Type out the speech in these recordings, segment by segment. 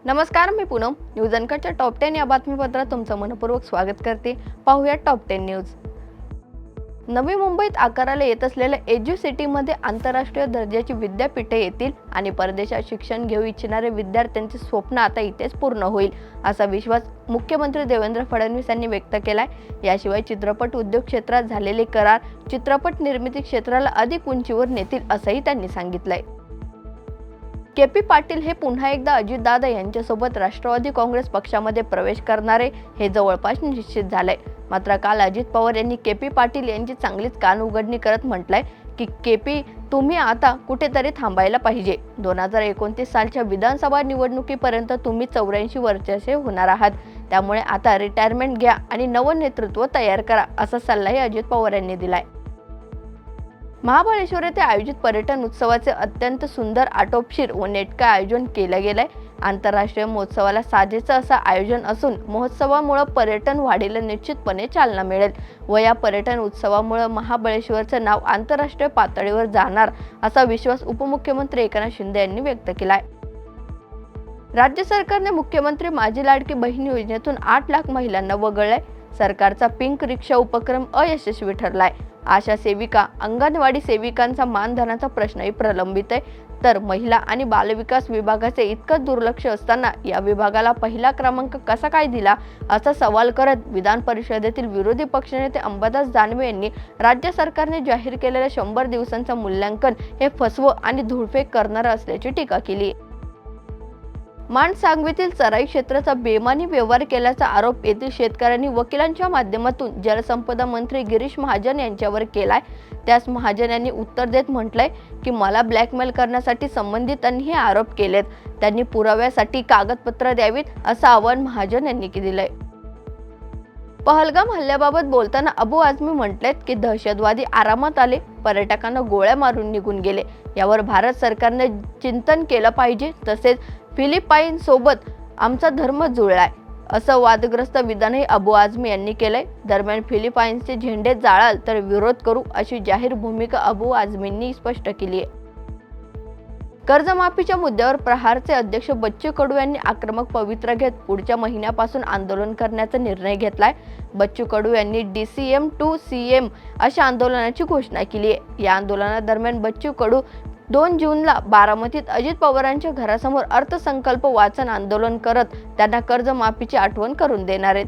नमस्कार, मी Poonam. News अनकटच्या top 10 या बातमीपत्रात तुमचं मनपूर्वक स्वागत करते. पाहूया टॉप 10 न्यूज. नवी मुंबईत आकाराला येत असलेल्या एज्युसिटीमध्ये आंतरराष्ट्रीय दर्जाची विद्यापीठे येतील आणि परदेशात शिक्षण घेऊ इच्छिणारे विद्यार्थ्यांचे स्वप्न आता इथेच पूर्ण होईल, असा विश्वास मुख्यमंत्री देवेंद्र फडणवीस यांनी व्यक्त केलाय. याशिवाय चित्रपट उद्योग क्षेत्रात झालेले करार चित्रपट निर्मिती क्षेत्राला अधिक उंचीवर नेतील, असंही त्यांनी सांगितलंय. के.पी. पाटील हे पुन्हा एकदा अजितदादा यांच्यासोबत राष्ट्रवादी काँग्रेस पक्षामध्ये प्रवेश करणारे हे जवळपास निश्चित झालंय. मात्र काल अजित पवार यांनी के.पी. पाटील यांची चांगलीच कान उघडणी करत म्हटलंय की के.पी. तुम्ही आता कुठेतरी थांबायला पाहिजे. 2029 सालच्या विधानसभा निवडणुकीपर्यंत तुम्ही 84 वर्षाचे होणार आहात. त्यामुळे आता रिटायरमेंट घ्या आणि नवं नेतृत्व तयार करा, असा सल्लाही अजित पवार यांनी दिलाय. महाबळेश्वर येथे आयोजित पर्यटन उत्सवाचे अत्यंत सुंदर, आटोपशीर व नेटके आयोजन केलं गेलंय. आंतरराष्ट्रीय महोत्सवाला साजेचं असं आयोजन असून महोत्सवामुळे पर्यटन वाढीला निश्चितपणे चालना मिळेल व या पर्यटन उत्सवामुळे महाबळेश्वरचं नाव आंतरराष्ट्रीय पातळीवर जाणार, असा विश्वास उपमुख्यमंत्री एकनाथ शिंदे यांनी व्यक्त केलाय. राज्य सरकारने मुख्यमंत्री माझी लाडकी बहीण योजनेतून 8 लाख महिलांना वगळलंय. सरकारचा पिंक रिक्षा उपक्रम अयशस्वी ठरलाय. आशा सेविका, अंगणवाडी सेविकांचा मानधनाचा प्रश्नही प्रलंबित आहे. तर महिला आणि बालविकास विभागाचे इतकं दुर्लक्ष असताना या विभागाला पहिला क्रमांक कसा काय दिला, असा सवाल करत विधान परिषदेतील विरोधी पक्षनेते अंबादास दानवे यांनी राज्य सरकारने जाहीर केलेल्या 100 दिवसांचं मूल्यांकन हे फसवं आणि धूळफेक करणारं असल्याची टीका केली. माणसांगवीतील चराई क्षेत्राचा बेमानी व्यवहार केल्याचा आरोप येथील शेतकऱ्यांनी वकिलांच्या माध्यमातून जलसंपदा मंत्री गिरीश महाजन यांच्यावर केलाय. त्यास महाजन यांनी उत्तर देत म्हटलंय की मला ब्लॅकमेल करण्यासाठी संबंधितांनी हे आरोप केलेत. त्यांनी पुराव्यासाठी कागदपत्र द्यावीत, असं आवाहन महाजन यांनी दिलंय. पहलगाम हल्ल्याबाबत बोलताना अबू आझमी म्हटलेत की दहशतवादी आरामात आले, पर्यटकांना गोळ्या मारून निघून गेले. यावर भारत सरकारने चिंतन केलं पाहिजे. तसेच फिलिपाईन सोबत आमचा धर्म जुळलाय, असं वादग्रस्त विधानही अबू आझमी यांनी केलंय. दरम्यान फिलिपाईन्सचे झेंडे जाळाल तर विरोध करू, अशी जाहीर भूमिका अबू आझमींनी स्पष्ट केली आहे. कर्जमाफीच्या मुद्द्यावर प्रहारचे अध्यक्ष बच्चू कडू यांनी आक्रमक पवित्रा घेत पुढच्या महिन्यापासून आंदोलन करण्याचा निर्णय घेतलाय. बच्चू कडू यांनी DCM to CM अशा आंदोलनाची घोषणा केली आहे. या आंदोलनादरम्यान बच्चू कडू 2 जूनला बारामतीत अजित पवारांच्या घरासमोर अर्थसंकल्प वाचन आंदोलन करत त्यांना कर्जमाफीची आठवण करून देणार आहेत.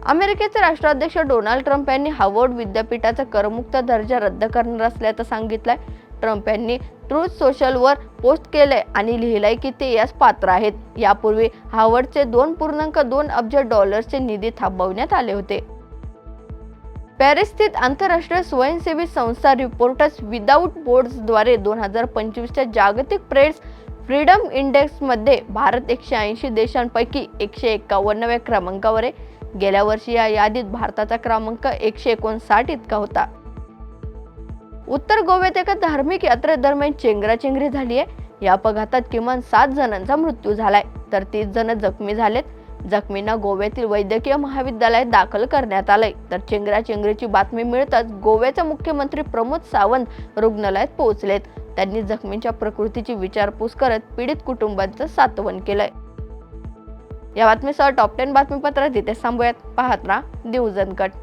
अमेरिकेचे राष्ट्राध्यक्ष डोनाल्ड ट्रम्प यांनी हार्वर्ड विद्यापीठाचा करमुक्त दर्जा रद्द करणार असल्याचं सांगितलंय. ट्रम्प यांनी ट्रूथ सोशलवर पोस्ट केलंय आणि लिहिलंय की ते यास पात्र आहेत. यापूर्वी हार्वर्डचे $2.2 अब्ज निधी थांबवण्यात आले होते. पॅरिस स्थित आंतरराष्ट्रीय स्वयंसेवी संस्था रिपोर्टर्स विदाऊट बॉर्डर्सद्वारे 2025च्या जागतिक प्रेस फ्रीडम इंडेक्समध्ये भारत 180 देशांपैकी 151व्या क्रमांकावर आहे. गेल्या वर्षी या यादीत भारताचा क्रमांक 159 इतका होता. उत्तर गोव्यात एका धार्मिक यात्रेदरम्यान चेंगराचेंगरी झाली आहे. या अपघातात किमान 7 जणांचा मृत्यू झालाय तर 30 जण जखमी झालेत. जखमींना गोव्यातील वैद्यकीय महाविद्यालयात दाखल करण्यात आलंय. तर चेंगराचेंगरीची बातमी मिळताच गोव्याचे मुख्यमंत्री प्रमोद सावंत रुग्णालयात पोहोचलेत. त्यांनी जखमींच्या प्रकृतीची विचारपूस करत पीडित कुटुंबांचं सांत्वन केलंय. या बातमीसह टॉप 10 बातमीपत्रात इथे थांबूयात. पाहत राहा न्यूज अनकट.